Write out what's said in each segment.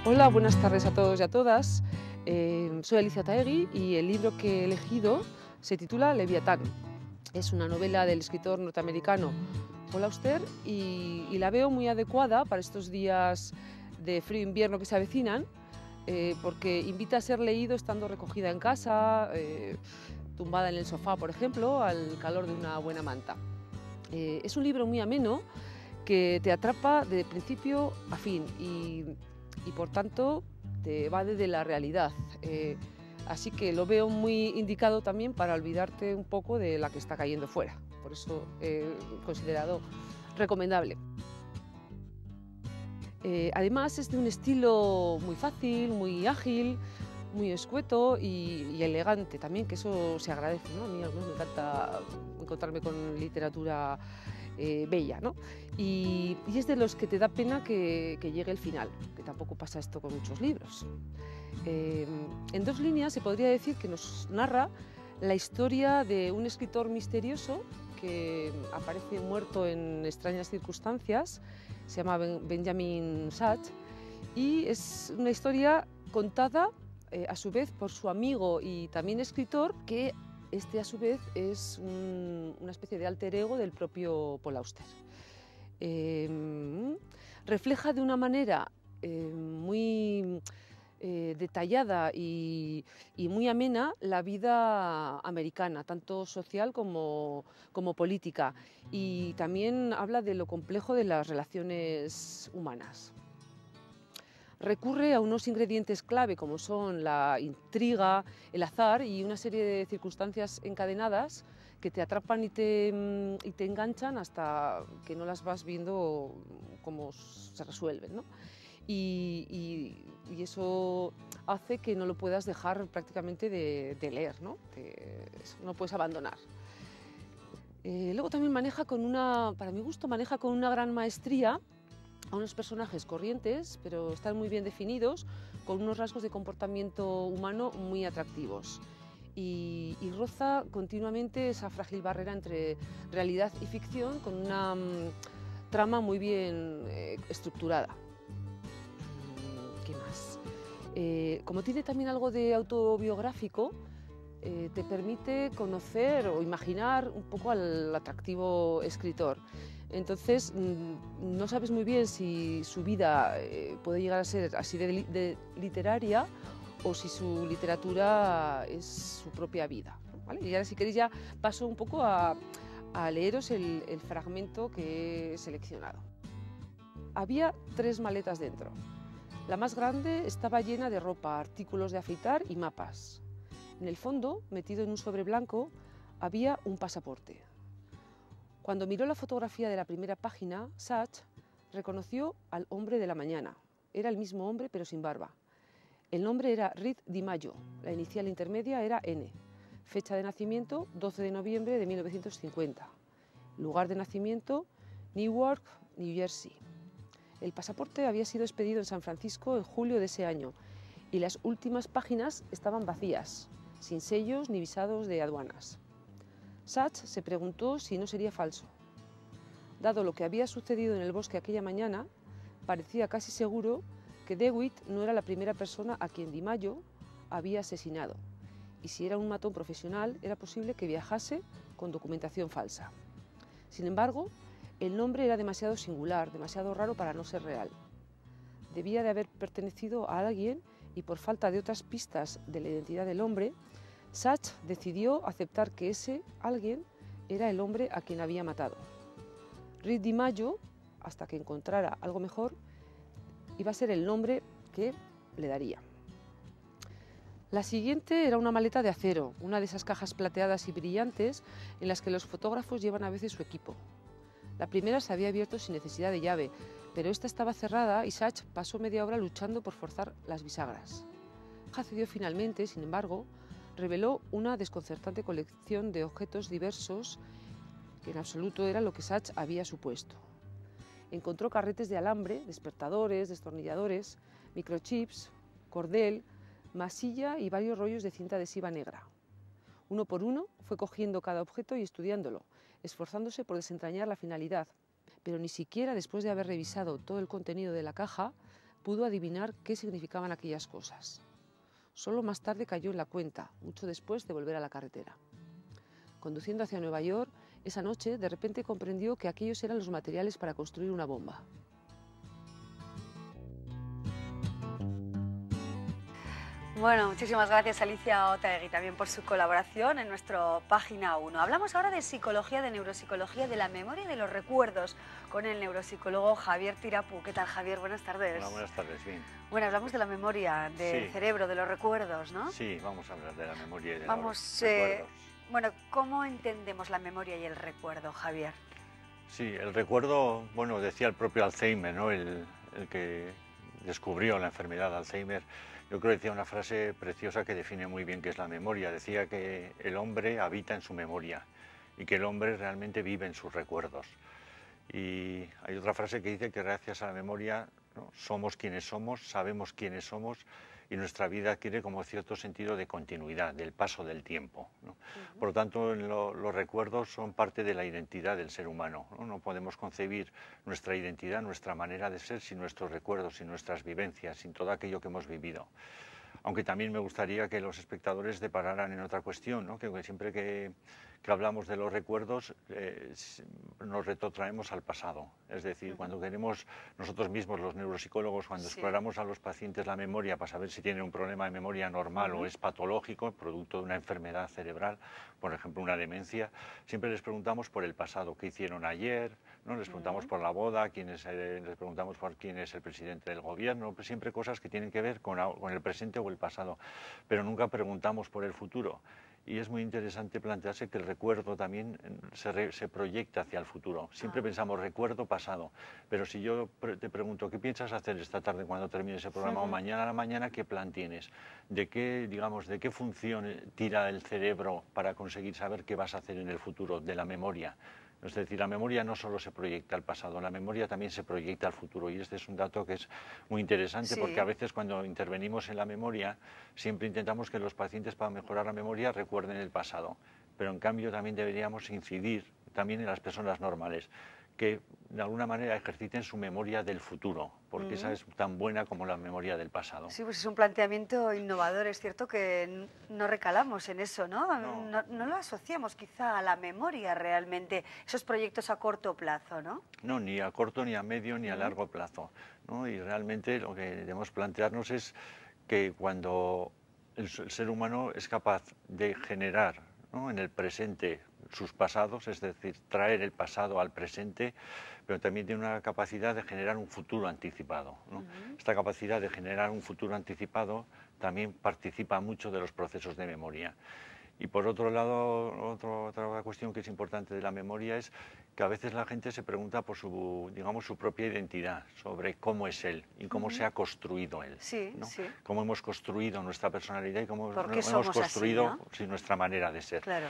Hola, buenas tardes a todos y a todas. Soy Alicia Taegui y el libro que he elegido se titula Leviatán. Es una novela del escritor norteamericano Paul Auster y la veo muy adecuada para estos días de frío invierno que se avecinan, porque invita a ser leído estando recogida en casa, tumbada en el sofá, por ejemplo, al calor de una buena manta. Es un libro muy ameno que te atrapa de principio a fin y por tanto te evade de la realidad. Así que lo veo muy indicado también para olvidarte un poco de la que está cayendo fuera. Por eso he considerado recomendable. Además es de un estilo muy fácil, muy ágil, muy escueto y elegante también, que eso se agradece, ¿no? A mí al menos me encanta encontrarme con literatura bella, ¿no? Y es de los que te da pena que llegue el final, que tampoco pasa esto con muchos libros. En dos líneas se podría decir que nos narra la historia de un escritor misterioso que aparece muerto en extrañas circunstancias, se llama Benjamin Sach, y es una historia contada a su vez por su amigo y también escritor, que este a su vez es una especie de alter ego del propio Paul Auster. Refleja de una manera muy detallada y muy amena la vida americana, tanto social como política, y también habla de lo complejo de las relaciones humanas. Recurre a unos ingredientes clave como son la intriga, el azar y una serie de circunstancias encadenadas que te atrapan y te enganchan hasta que no las vas viendo cómo se resuelven, ¿no? Y eso hace que no lo puedas dejar prácticamente de leer, ¿no? No puedes abandonar. Luego también maneja para mi gusto, maneja con una gran maestría a unos personajes corrientes, pero están muy bien definidos, con unos rasgos de comportamiento humano muy atractivos. Y roza continuamente esa frágil barrera entre realidad y ficción con una trama muy bien estructurada. ¿Qué más? Como tiene también algo de autobiográfico, te permite conocer o imaginar un poco al atractivo escritor. Entonces, no sabes muy bien si su vida puede llegar a ser así de literaria o si su literatura es su propia vida, ¿vale? Y ahora, si queréis, ya paso un poco a leeros el fragmento que he seleccionado. Había 3 maletas dentro. La más grande estaba llena de ropa, artículos de afeitar y mapas. En el fondo, metido en un sobre blanco, había un pasaporte. Cuando miró la fotografía de la primera página, Sach reconoció al hombre de la mañana. Era el mismo hombre, pero sin barba. El nombre era Reed DiMaggio, la inicial intermedia era N. Fecha de nacimiento, 12 de noviembre de 1950. Lugar de nacimiento, Newark, New Jersey. El pasaporte había sido expedido en San Francisco en julio de ese año y las últimas páginas estaban vacías, sin sellos ni visados de aduanas. Sach se preguntó si no sería falso. Dado lo que había sucedido en el bosque aquella mañana, parecía casi seguro que DeWitt no era la primera persona a quien DiMaggio había asesinado, y si era un matón profesional, era posible que viajase con documentación falsa. Sin embargo, el nombre era demasiado singular, demasiado raro para no ser real. Debía de haber pertenecido a alguien y por falta de otras pistas de la identidad del hombre, Sach decidió aceptar que ese alguien era el hombre a quien había matado. Reed DiMaggio, hasta que encontrara algo mejor, iba a ser el nombre que le daría. La siguiente era una maleta de acero, una de esas cajas plateadas y brillantes en las que los fotógrafos llevan a veces su equipo. La primera se había abierto sin necesidad de llave, pero esta estaba cerrada y Sach pasó media hora luchando por forzar las bisagras. Accedió finalmente, sin embargo, reveló una desconcertante colección de objetos diversos que en absoluto era lo que Sach había supuesto. Encontró carretes de alambre, despertadores, destornilladores, microchips, cordel, masilla y varios rollos de cinta adhesiva negra. Uno por uno fue cogiendo cada objeto y estudiándolo, esforzándose por desentrañar la finalidad, pero ni siquiera después de haber revisado todo el contenido de la caja pudo adivinar qué significaban aquellas cosas. Solo más tarde cayó en la cuenta, mucho después de volver a la carretera. Conduciendo hacia Nueva York, esa noche de repente comprendió que aquellos eran los materiales para construir una bomba. Bueno, muchísimas gracias Alicia Otaegui también por su colaboración en nuestro Página 1. Hablamos ahora de psicología, de neuropsicología, de la memoria y de los recuerdos con el neuropsicólogo Javier Tirapú. ¿Qué tal, Javier? Buenas tardes. Hola, buenas tardes, bien. Bueno, hablamos de la memoria, del cerebro, de los recuerdos, ¿no? Sí, vamos a hablar de la memoria y de los recuerdos. Bueno, ¿cómo entendemos la memoria y el recuerdo, Javier? Sí, el recuerdo, bueno, decía el propio Alzheimer, ¿no? El que descubrió la enfermedad de Alzheimer. Yo creo que decía una frase preciosa que define muy bien qué es la memoria. Decía que el hombre habita en su memoria y que el hombre realmente vive en sus recuerdos. Y hay otra frase que dice que gracias a la memoria, ¿no?, somos quienes somos, sabemos quiénes somos y nuestra vida adquiere como cierto sentido de continuidad, del paso del tiempo, ¿no? Por lo tanto, los recuerdos son parte de la identidad del ser humano, ¿no? No podemos concebir nuestra identidad, nuestra manera de ser sin nuestros recuerdos, sin nuestras vivencias, sin todo aquello que hemos vivido. Aunque también me gustaría que los espectadores depararan en otra cuestión, ¿no? Que siempre que hablamos de los recuerdos nos retrotraemos al pasado. Es decir, cuando queremos nosotros mismos, los neuropsicólogos, cuando exploramos a los pacientes la memoria para saber si tienen un problema de memoria normal o es patológico, producto de una enfermedad cerebral, por ejemplo una demencia, siempre les preguntamos por el pasado, qué hicieron ayer, ¿no? Les preguntamos por la boda, les preguntamos por quién es el presidente del gobierno, pues siempre cosas que tienen que ver con el presente o el pasado, pero nunca preguntamos por el futuro. Y es muy interesante plantearse que el recuerdo también se proyecta hacia el futuro. Siempre pensamos recuerdo pasado, pero si yo te pregunto qué piensas hacer esta tarde cuando termine ese programa o mañana a la mañana, ¿qué plan tienes? ¿De qué, digamos, de qué función tira el cerebro para conseguir saber qué vas a hacer en el futuro de la memoria? Es decir, la memoria no solo se proyecta al pasado, la memoria también se proyecta al futuro. Y este es un dato que es muy interesante porque a veces cuando intervenimos en la memoria siempre intentamos que los pacientes para mejorar la memoria recuerden el pasado. Pero en cambio también deberíamos incidir también en las personas normales, que de alguna manera ejerciten su memoria del futuro, porque esa es tan buena como la memoria del pasado. Sí, pues es un planteamiento innovador, es cierto que no recalamos en eso, ¿no? No lo asociamos quizá a la memoria realmente, esos proyectos a corto plazo, ¿no? No, ni a corto, ni a medio, ni a largo plazo, ¿no? Y realmente lo que debemos plantearnos es que cuando el ser humano es capaz de generar, ¿no?, en el presente sus pasados, es decir, traer el pasado al presente, pero también tiene una capacidad de generar un futuro anticipado, ¿no? Esta capacidad de generar un futuro anticipado también participa mucho de los procesos de memoria. Y por otro lado, otra cuestión que es importante de la memoria es que a veces la gente se pregunta por su, digamos, su propia identidad, sobre cómo es él y cómo se ha construido él, ¿no? Cómo hemos construido nuestra personalidad y cómo hemos construido nuestra manera de ser. Claro.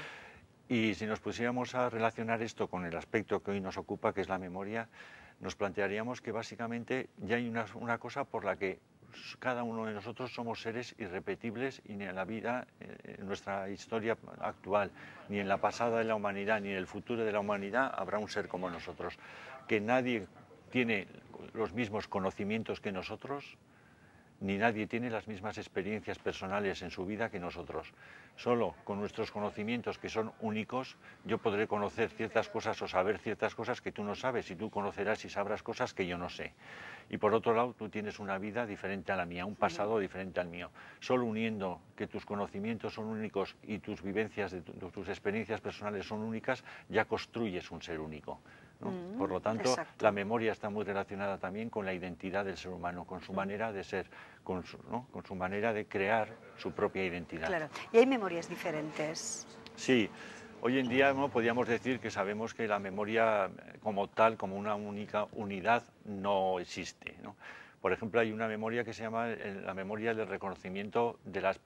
Y si nos pusiéramos a relacionar esto con el aspecto que hoy nos ocupa, que es la memoria, nos plantearíamos que básicamente ya hay una cosa por la que cada uno de nosotros somos seres irrepetibles y ni en la vida, en nuestra historia actual, ni en la pasada de la humanidad, ni en el futuro de la humanidad habrá un ser como nosotros. Que nadie tiene los mismos conocimientos que nosotros, ni nadie tiene las mismas experiencias personales en su vida que nosotros. Solo con nuestros conocimientos, que son únicos, yo podré conocer ciertas cosas o saber ciertas cosas que tú no sabes, y tú conocerás y sabrás cosas que yo no sé. Y por otro lado, tú tienes una vida diferente a la mía, un pasado diferente al mío. Solo uniendo que tus conocimientos son únicos y tus vivencias, tus experiencias personales son únicas, ya construyes un ser único, ¿no? Por lo tanto, la memoria está muy relacionada también con la identidad del ser humano, con su manera de ser, con su manera de crear su propia identidad. Claro, y hay memorias diferentes. Sí, hoy en día podríamos decir que sabemos que la memoria como tal, como una única unidad, no existe, ¿no? Por ejemplo, hay una memoria que se llama la memoria del reconocimiento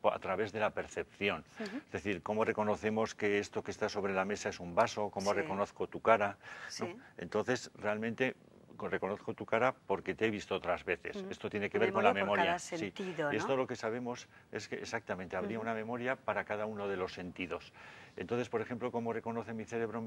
a través de la percepción. Es decir, cómo reconocemos que esto que está sobre la mesa es un vaso, cómo reconozco tu cara, ¿no? Entonces, realmente reconozco tu cara porque te he visto otras veces. Esto tiene que ver con la memoria. Cada sentido, ¿no? Y esto lo que sabemos es que exactamente habría una memoria para cada uno de los sentidos. Entonces, por ejemplo, ¿cómo reconoce mi cerebro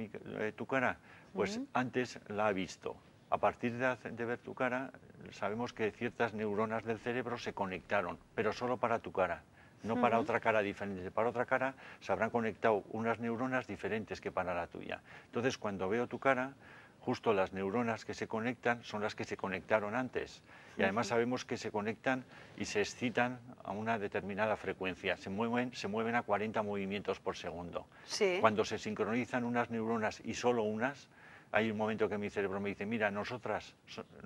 tu cara? Pues antes la ha visto. a partir de ver tu cara, sabemos que ciertas neuronas del cerebro se conectaron, pero solo para tu cara, no para otra cara diferente. Para otra cara se habrán conectado unas neuronas diferentes que para la tuya. Entonces, cuando veo tu cara, justo las neuronas que se conectan son las que se conectaron antes. Y además sabemos que se conectan y se excitan a una determinada frecuencia. Se mueven a 40 movimientos por segundo. Sí. Cuando se sincronizan unas neuronas y solo unas, hay un momento que mi cerebro me dice, mira, nosotras,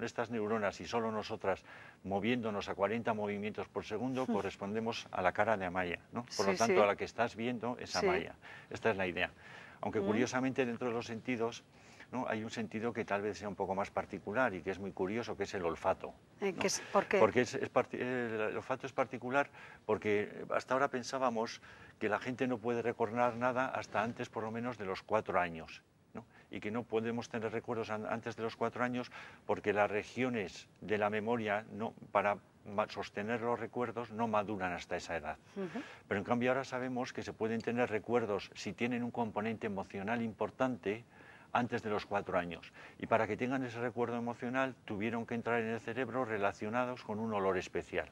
estas neuronas y solo nosotras, moviéndonos a 40 movimientos por segundo, correspondemos a la cara de Amaya, ¿no? Por lo tanto, a la que estás viendo es Amaya. Esta es la idea. Aunque curiosamente dentro de los sentidos, ¿no?, hay un sentido que tal vez sea un poco más particular y que es muy curioso, que es el olfato, ¿no? ¿Por qué? Porque el olfato es particular porque hasta ahora pensábamos que la gente no puede recordar nada hasta antes por lo menos de los 4 años. ¿No? Y que no podemos tener recuerdos antes de los 4 años porque las regiones de la memoria para sostener los recuerdos no maduran hasta esa edad. Pero en cambio ahora sabemos que se pueden tener recuerdos si tienen un componente emocional importante antes de los 4 años. Y para que tengan ese recuerdo emocional tuvieron que entrar en el cerebro relacionados con un olor especial.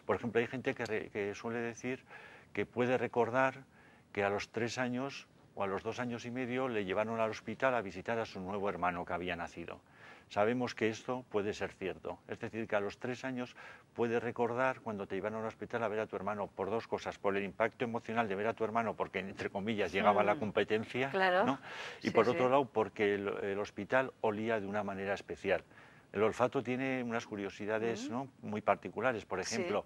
Por ejemplo, hay gente que suele decir que puede recordar que a los 3 años o a los 2 años y medio le llevaron al hospital a visitar a su nuevo hermano que había nacido. Sabemos que esto puede ser cierto, es decir, que a los 3 años puedes recordar cuando te llevaron al hospital a ver a tu hermano por 2 cosas, por el impacto emocional de ver a tu hermano, porque entre comillas llegaba la competencia, claro. ¿no? Y por otro lado porque el hospital olía de una manera especial. El olfato tiene unas curiosidades, ¿no?, muy particulares. Por ejemplo,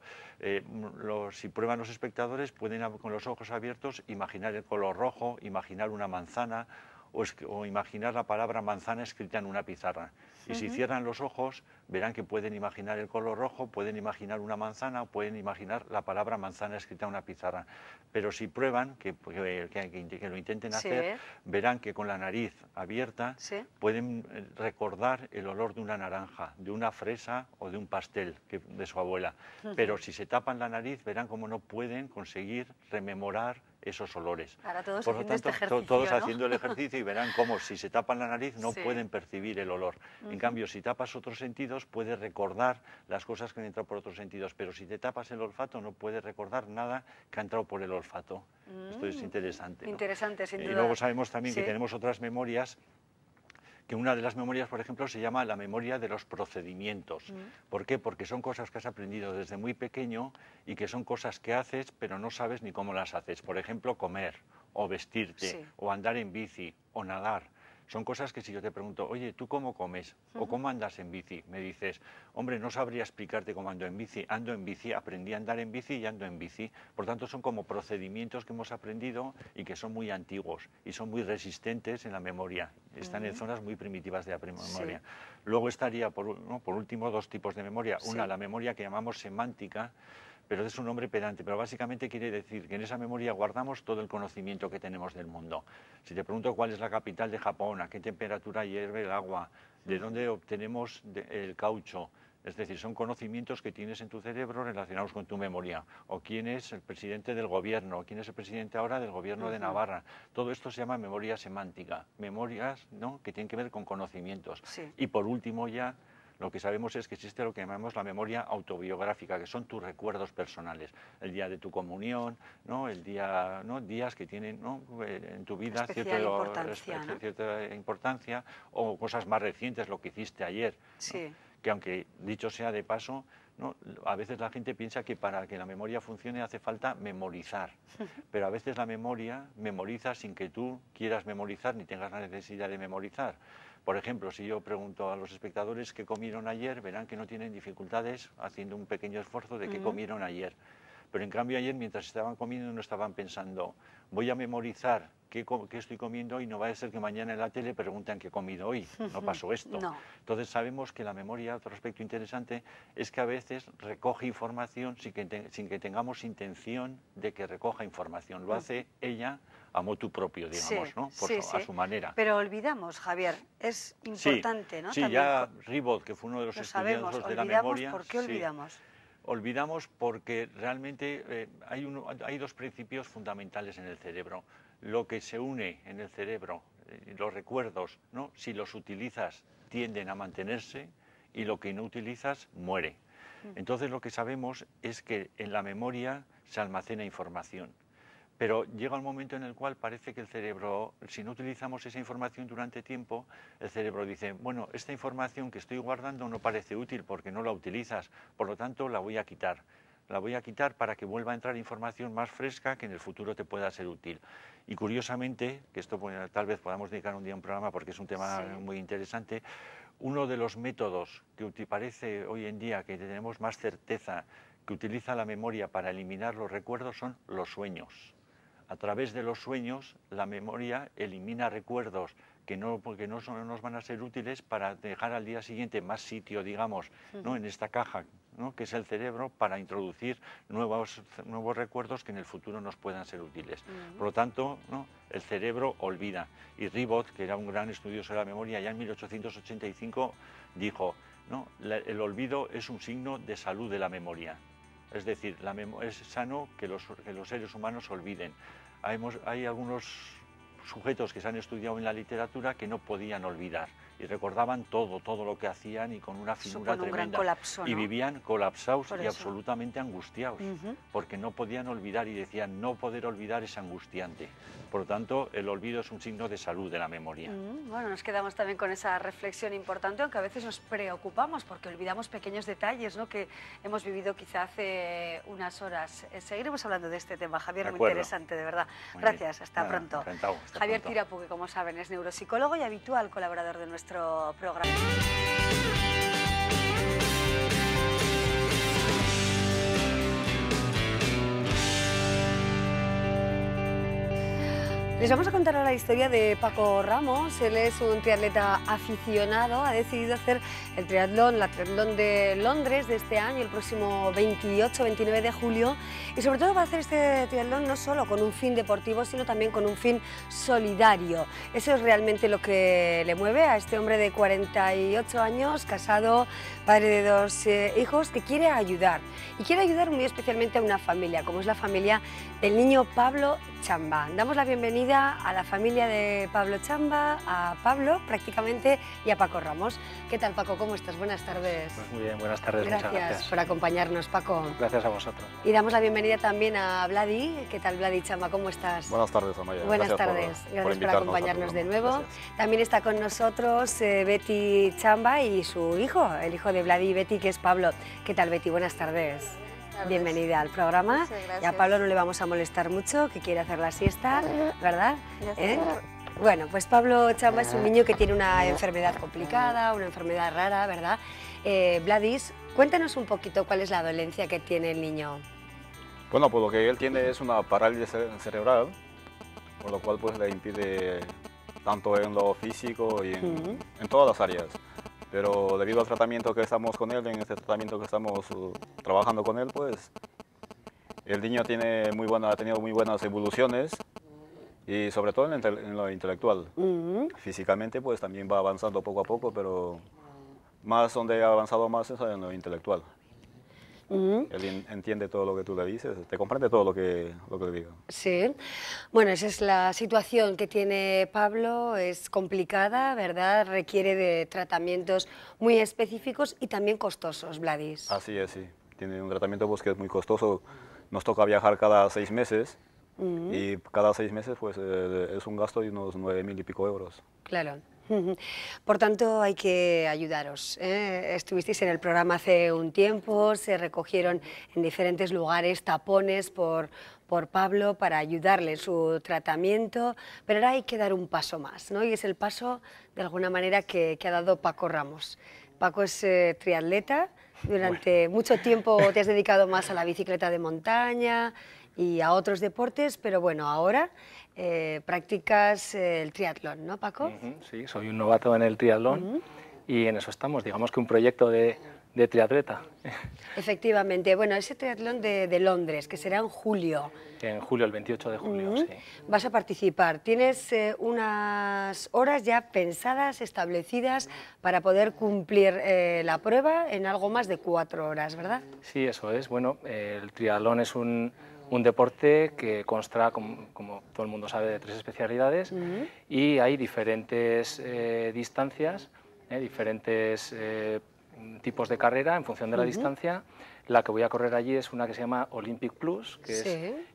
si prueban los espectadores, pueden con los ojos abiertos imaginar el color rojo, imaginar una manzana o imaginar la palabra manzana escrita en una pizarra. Y si cierran los ojos, verán que pueden imaginar el color rojo, pueden imaginar una manzana, pueden imaginar la palabra manzana escrita en una pizarra. Pero si prueban, que lo intenten hacer, verán que con la nariz abierta pueden recordar el olor de una naranja, de una fresa o de un pastel de su abuela. Pero si se tapan la nariz, verán cómo no pueden conseguir rememorar esos olores. Ahora todos Por lo haciendo tanto, este ejercicio, todos ¿no? haciendo el ejercicio y verán cómo si se tapan la nariz no pueden percibir el olor. En cambio, si tapas otros sentidos, puedes recordar las cosas que han entrado por otros sentidos, pero si te tapas el olfato no puedes recordar nada que ha entrado por el olfato. Esto es interesante, ¿no? Interesante, sin duda. Y luego sabemos también que tenemos otras memorias, que una de las memorias, por ejemplo, se llama la memoria de los procedimientos. ¿Por qué? Porque son cosas que has aprendido desde muy pequeño y que son cosas que haces, pero no sabes ni cómo las haces. Por ejemplo, comer, o vestirte, o andar en bici, o nadar. Son cosas que si yo te pregunto, oye, ¿tú cómo comes? ¿O cómo andas en bici? Me dices, hombre, no sabría explicarte cómo ando en bici, aprendí a andar en bici y ando en bici. Por tanto, son como procedimientos que hemos aprendido y que son muy antiguos y son muy resistentes en la memoria. Están en zonas muy primitivas de la memoria. Luego estaría, por último, 2 tipos de memoria. Una, la memoria que llamamos semántica, pero es un nombre pedante, pero básicamente quiere decir que en esa memoria guardamos todo el conocimiento que tenemos del mundo. Si te pregunto cuál es la capital de Japón, a qué temperatura hierve el agua, de dónde obtenemos el caucho, es decir, son conocimientos que tienes en tu cerebro relacionados con tu memoria. O quién es el presidente del gobierno, o quién es el presidente ahora del gobierno de Navarra. Todo esto se llama memoria semántica, memorias, ¿no?, que tienen que ver con conocimientos. Y por último ya, lo que sabemos es que existe lo que llamamos la memoria autobiográfica, que son tus recuerdos personales. El día de tu comunión, ¿no?, el día, ¿no?, días que tienen, ¿no?, en tu vida cierta importancia, o cosas más recientes, lo que hiciste ayer. ¿No? Que aunque dicho sea de paso, ¿no?, a veces la gente piensa que para que la memoria funcione hace falta memorizar, pero a veces la memoria memoriza sin que tú quieras memorizar ni tengas la necesidad de memorizar. Por ejemplo, si yo pregunto a los espectadores qué comieron ayer, verán que no tienen dificultades haciendo un pequeño esfuerzo de qué comieron ayer. Pero en cambio ayer, mientras estaban comiendo, no estaban pensando, voy a memorizar qué estoy comiendo hoy, no va a ser que mañana en la tele pregunten qué he comido hoy. No pasó esto. Entonces sabemos que la memoria, otro aspecto interesante, es que a veces recoge información sin que tengamos intención de que recoja información. Lo hace ella a motu propio, digamos, ¿no? A su manera. Pero olvidamos, Javier, es importante, ¿no? Sí, también ya Ribot, que fue uno de los estudiosos de la memoria... ¿Por qué olvidamos? Olvidamos porque realmente hay 2 principios fundamentales en el cerebro. Lo que se une en el cerebro, los recuerdos, ¿no?, si los utilizas tienden a mantenerse y lo que no utilizas muere. Entonces lo que sabemos es que en la memoria se almacena información, pero llega un momento en el cual parece que el cerebro, si no utilizamos esa información durante tiempo, el cerebro dice, bueno, esta información que estoy guardando no parece útil porque no la utilizas, por lo tanto la voy a quitar. La voy a quitar para que vuelva a entrar información más fresca que en el futuro te pueda ser útil. Y curiosamente, que esto tal vez podamos dedicar un día a un programa porque es un tema muy interesante, uno de los métodos que parece hoy en día que tenemos más certeza que utiliza la memoria para eliminar los recuerdos son los sueños. A través de los sueños la memoria elimina recuerdos que no nos van a ser útiles para dejar al día siguiente más sitio, digamos, ¿no? En esta caja, ¿no? Que es el cerebro, para introducir nuevos recuerdos que en el futuro nos puedan ser útiles. Por lo tanto, ¿no? El cerebro olvida. Y Ribot, que era un gran estudioso de la memoria, ya en 1885 dijo, ¿no? El olvido es un signo de salud de la memoria. Es decir, es sano que los seres humanos olviden. Hay algunos sujetos que se han estudiado en la literatura que no podían olvidar y recordaban todo lo que hacían y con una finura tremenda. Un gran colapso, ¿no? Y vivían colapsados y absolutamente angustiados, porque no podían olvidar y decían, no poder olvidar es angustiante. Por lo tanto, el olvido es un signo de salud de la memoria. Bueno, nos quedamos también con esa reflexión importante, aunque a veces nos preocupamos porque olvidamos pequeños detalles, ¿no? Que hemos vivido quizá hace unas horas. Seguiremos hablando de este tema, Javier, muy interesante, de verdad. Gracias, hasta pronto. Encantado, Javier Tirapu, que como saben es neuropsicólogo y habitual colaborador de nuestro programa. Les vamos a contar ahora la historia de Paco Ramos. Él es un triatleta aficionado, ha decidido hacer la triatlón de Londres de este año, el próximo 28-29 de julio, y sobre todo va a hacer este triatlón no solo con un fin deportivo, sino también con un fin solidario. Eso es realmente lo que le mueve a este hombre de 48 años, casado, padre de 2 hijos, que quiere ayudar, y quiere ayudar muy especialmente a una familia, como es la familia del niño Pablo Chamba. Damos la bienvenida a la familia de Pablo Chamba, a Pablo prácticamente y a Paco Ramos. ¿Qué tal, Paco? ¿Cómo estás? Buenas tardes. Pues muy bien, buenas tardes. Gracias, muchas gracias por acompañarnos, Paco. Gracias a vosotros. Y damos la bienvenida también a Vladi. ¿Qué tal, Vladi Chamba? ¿Cómo estás? Buenas tardes, Amaya. Buenas tardes. Gracias por acompañarnos de nuevo. Gracias. También está con nosotros Betty Chamba y su hijo, el hijo de Vladi y Betty, que es Pablo. ¿Qué tal, Betty? Buenas tardes. Bienvenida al programa. Y a Pablo no le vamos a molestar mucho, que quiere hacer la siesta, ¿verdad? Bueno, pues Pablo Chamba es un niño que tiene una enfermedad complicada, una enfermedad rara, ¿verdad? Vladis, cuéntanos un poquito cuál es la dolencia que tiene el niño. Bueno, pues lo que él tiene es una parálisis cerebral, por lo cual pues le impide tanto en lo físico y en todas las áreas. Pero debido al tratamiento que estamos con él, en este tratamiento que estamos trabajando con él, pues el niño ha tenido muy buenas evoluciones y sobre todo en lo intelectual. Físicamente pues también va avanzando poco a poco, pero más donde ha avanzado más es en lo intelectual. Él entiende todo lo que tú le dices, te comprende todo lo que le digo. Sí, bueno, esa es la situación que tiene Pablo, es complicada, ¿verdad? Requiere de tratamientos muy específicos y también costosos, Vladis. Así es, sí. Tiene un tratamiento pues, que es muy costoso, nos toca viajar cada 6 meses y cada 6 meses pues, es un gasto de unos 9.000 y pico euros. Claro. Por tanto, hay que ayudaros. Estuvisteis en el programa hace un tiempo, se recogieron en diferentes lugares tapones por Pablo para ayudarle en su tratamiento, pero ahora hay que dar un paso más, ¿no? Y es el paso, de alguna manera, que ha dado Paco Ramos. Paco es triatleta, durante mucho tiempo te has dedicado más a la bicicleta de montaña y a otros deportes, pero bueno, ahora practicas el triatlón, ¿no, Paco? Sí, soy un novato en el triatlón y en eso estamos, digamos que un proyecto de triatleta. Efectivamente, bueno, ese triatlón de Londres, que será en julio. En julio, el 28 de julio, sí. Vas a participar, tienes unas horas ya pensadas, establecidas, para poder cumplir la prueba en algo más de 4 horas, ¿verdad? Sí, eso es. Bueno, el triatlón es un deporte que consta, como todo el mundo sabe, de 3 especialidades y hay diferentes distancias diferentes tipos de carrera en función de la distancia. La que voy a correr allí es una que se llama Olympic Plus, que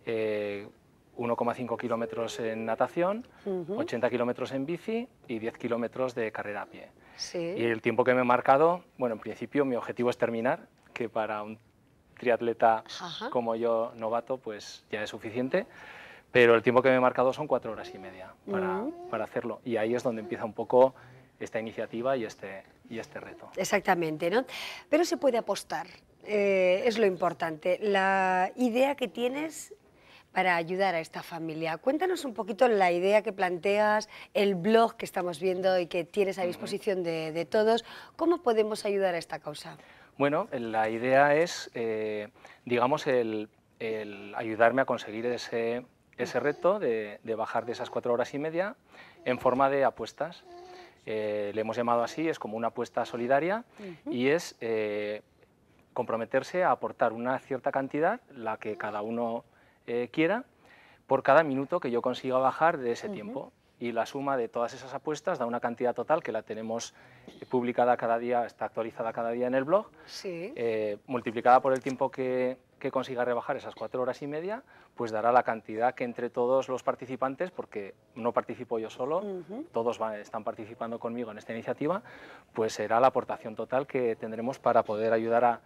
es 1,5 kilómetros en natación, 80 kilómetros en bici y 10 kilómetros de carrera a pie. Y el tiempo que me he marcado, bueno, en principio mi objetivo es terminar, que para un triatleta como yo, novato, pues ya es suficiente, pero el tiempo que me he marcado son 4 horas y media para hacerlo, y ahí es donde empieza un poco esta iniciativa y este reto. Exactamente, ¿no? Pero se puede apostar, es lo importante. La idea que tienes para ayudar a esta familia. Cuéntanos un poquito la idea que planteas, el blog que estamos viendo y que tienes a disposición de todos. ¿Cómo podemos ayudar a esta causa? Bueno, la idea es, digamos, el ayudarme a conseguir ese reto de bajar de esas 4 horas y media en forma de apuestas. Le hemos llamado así, es como una apuesta solidaria y es comprometerse a aportar una cierta cantidad, la que cada uno quiera, por cada minuto que yo consiga bajar de ese tiempo. Y la suma de todas esas apuestas da una cantidad total que la tenemos publicada cada día, está actualizada cada día en el blog, multiplicada por el tiempo que consiga rebajar esas 4 horas y media, pues dará la cantidad que entre todos los participantes, porque no participo yo solo, todos están participando conmigo en esta iniciativa, pues será la aportación total que tendremos para poder ayudar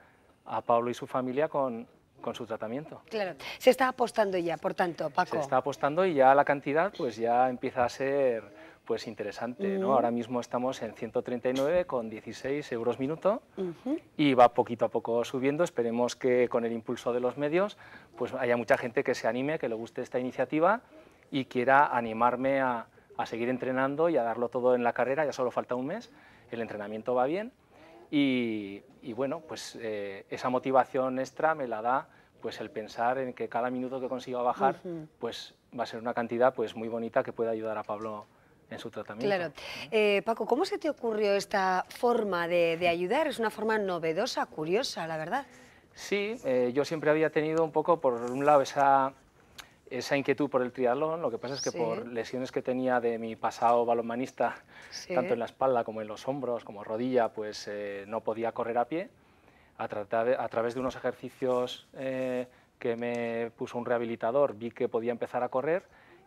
a Pablo y su familia con su tratamiento. Claro, se está apostando ya, por tanto, Paco. Se está apostando y ya la cantidad pues ya empieza a ser pues interesante, ¿no? Ahora mismo estamos en 139,16 euros minuto y va poquito a poco subiendo. Esperemos que con el impulso de los medios pues haya mucha gente que se anime, que le guste esta iniciativa y quiera animarme a seguir entrenando y a darlo todo en la carrera. Ya solo falta un mes, el entrenamiento va bien. Y bueno, pues esa motivación extra me la da pues el pensar en que cada minuto que consiga bajar pues va a ser una cantidad pues muy bonita que pueda ayudar a Pablo en su tratamiento. Claro. Paco, ¿cómo se te ocurrió esta forma de ayudar? Es una forma novedosa, curiosa, la verdad. Sí, yo siempre había tenido un poco, por un lado, esa inquietud por el triatlón. Lo que pasa es que por lesiones que tenía de mi pasado balonmanista, tanto en la espalda como en los hombros, como rodilla, pues no podía correr a pie. A través de unos ejercicios que me puso un rehabilitador, vi que podía empezar a correr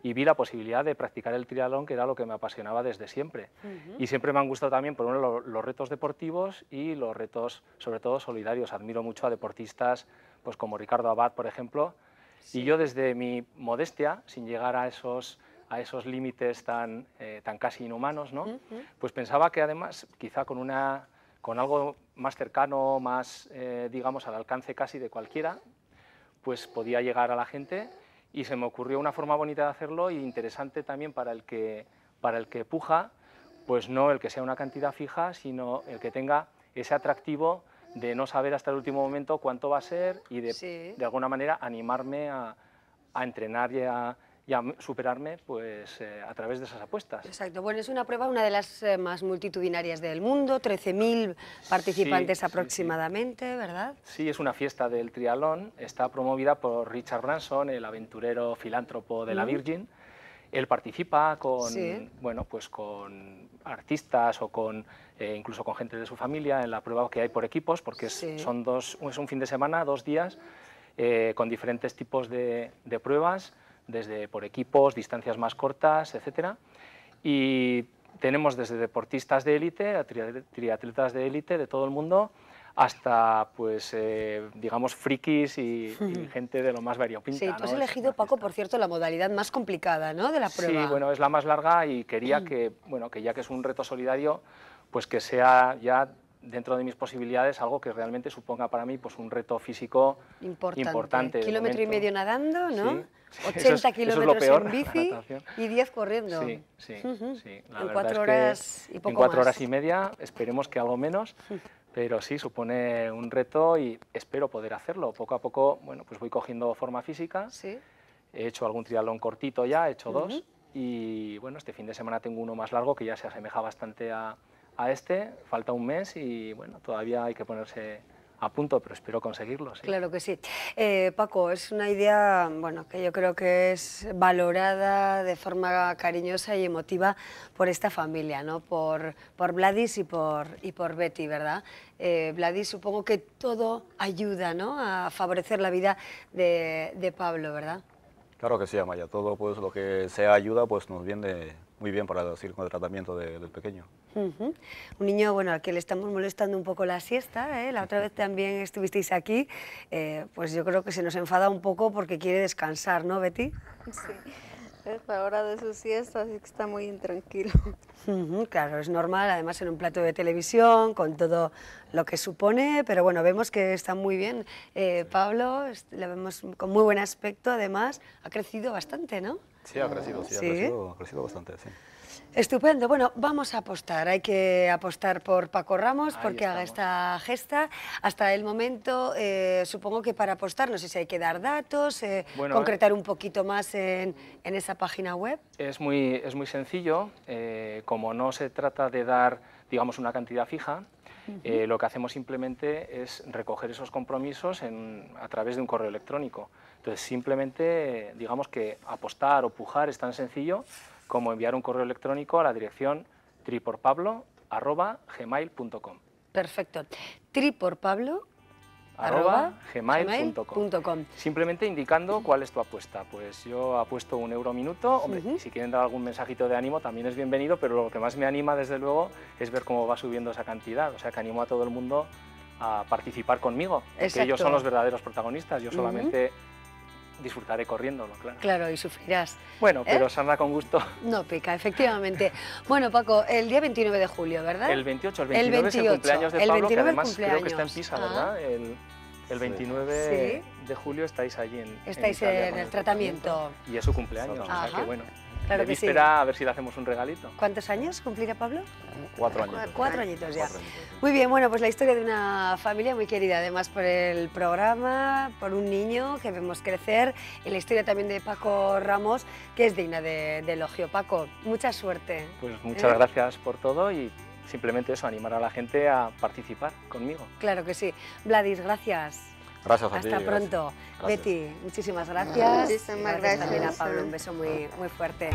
y vi la posibilidad de practicar el triatlón, que era lo que me apasionaba desde siempre. Y siempre me han gustado también, por uno, los retos deportivos y los retos, sobre todo, solidarios. Admiro mucho a deportistas pues, como Ricardo Abad, por ejemplo. Y yo desde mi modestia, sin llegar a esos límites tan casi inhumanos, ¿no? Pues pensaba que además, quizá con algo más cercano, más, digamos, al alcance casi de cualquiera, pues podía llegar a la gente, y se me ocurrió una forma bonita de hacerlo y interesante también para el que puja, pues no el que sea una cantidad fija, sino el que tenga ese atractivo de no saber hasta el último momento cuánto va a ser y de alguna manera animarme a entrenar y a superarme pues, a través de esas apuestas. Exacto. Bueno, es una prueba, una de las más multitudinarias del mundo, 13.000 participantes aproximadamente, ¿verdad? Sí, es una fiesta del triatlón, está promovida por Richard Branson, el aventurero filántropo de la Virgin. Él participa con, bueno, pues con artistas o incluso con gente de su familia en la prueba que hay por equipos, porque es un fin de semana, 2 días, con diferentes tipos de pruebas, desde por equipos, distancias más cortas, etcétera. Y tenemos desde deportistas de élite, a triatletas de élite de todo el mundo, hasta, pues, digamos, frikis y gente de lo más variopinta. Sí, tú has elegido, Paco, por cierto, la modalidad más complicada, ¿no?, de la prueba. Sí, bueno, es la más larga y quería que, bueno, que ya que es un reto solidario, pues que sea ya dentro de mis posibilidades algo que realmente suponga para mí pues un reto físico importante. Kilómetro y medio nadando, ¿no? Sí, 80 kilómetros en bici y 10 corriendo. Sí. En 4 horas y poco en 4 más. horas y media, esperemos que algo menos, pero sí, supone un reto y espero poder hacerlo. Poco a poco, bueno, pues voy cogiendo forma física. He hecho algún triatlón cortito ya, he hecho 2 y bueno, este fin de semana tengo uno más largo que ya se asemeja bastante a este, falta un mes y bueno, todavía hay que ponerse a punto, pero espero conseguirlo. Sí. Claro que sí. Paco, es una idea, bueno, que yo creo que es valorada de forma cariñosa y emotiva por esta familia, ¿no? Por Vladis y por Betty, ¿verdad? Vladis, supongo que todo ayuda, ¿no?, a favorecer la vida de Pablo, ¿verdad? Claro que sí, Amaya. Todo pues, lo que sea ayuda pues, nos viene muy bien para seguir con el tratamiento del pequeño. Un niño, bueno, al que le estamos molestando un poco la siesta, la otra vez también estuvisteis aquí, pues yo creo que se nos enfada un poco porque quiere descansar, ¿no, Betty? Sí, es la hora de su siesta, así que está muy intranquilo. Claro, es normal, además en un plato de televisión, con todo lo que supone, pero bueno, vemos que está muy bien. Pablo, le vemos con muy buen aspecto, además, ha crecido bastante, ¿no? Sí, ha crecido, sí, ha crecido bastante, sí. Estupendo. Bueno, vamos a apostar. Hay que apostar por Paco Ramos porque haga esta gesta. Hasta el momento, supongo que para apostar, no sé si hay que dar datos, concretar un poquito más en esa página web. Es muy sencillo. Como no se trata de dar, digamos, una cantidad fija, lo que hacemos simplemente es recoger esos compromisos a través de un correo electrónico. Entonces, simplemente, digamos que apostar o pujar es tan sencillo como enviar un correo electrónico a la dirección triporpablo@gmail.com. Perfecto. triporpablo@gmail.com. Simplemente indicando cuál es tu apuesta. Pues yo apuesto €1 minuto. Hombre, si quieren dar algún mensajito de ánimo también es bienvenido, pero lo que más me anima, desde luego, es ver cómo va subiendo esa cantidad. O sea, que animo a todo el mundo a participar conmigo, porque ellos son los verdaderos protagonistas. Yo solamente disfrutaré corriéndolo, claro. Claro, y sufrirás. Bueno, pero sarna con gusto. No pica, efectivamente. Bueno, Paco, el día 29 de julio, ¿verdad? El 28, el 29 es el cumpleaños de Pablo, que además creo que está en Pisa, ¿verdad? El 29 de julio estáis allí estáis en el tratamiento. Y es su cumpleaños, o sea que bueno. Claro de víspera, a ver si le hacemos un regalito. ¿Cuántos años cumplirá Pablo? 4 años. 4 añitos ya. Muy bien, bueno, pues la historia de una familia muy querida, además por el programa, por un niño que vemos crecer, y la historia también de Paco Ramos, que es digna de elogio. Paco, mucha suerte. Pues muchas gracias por todo y simplemente eso, animar a la gente a participar conmigo. Claro que sí. Vladis, gracias. Gracias a ti. Hasta pronto. Betty, muchísimas gracias. Muchísimas gracias También a Pablo, un beso muy fuerte.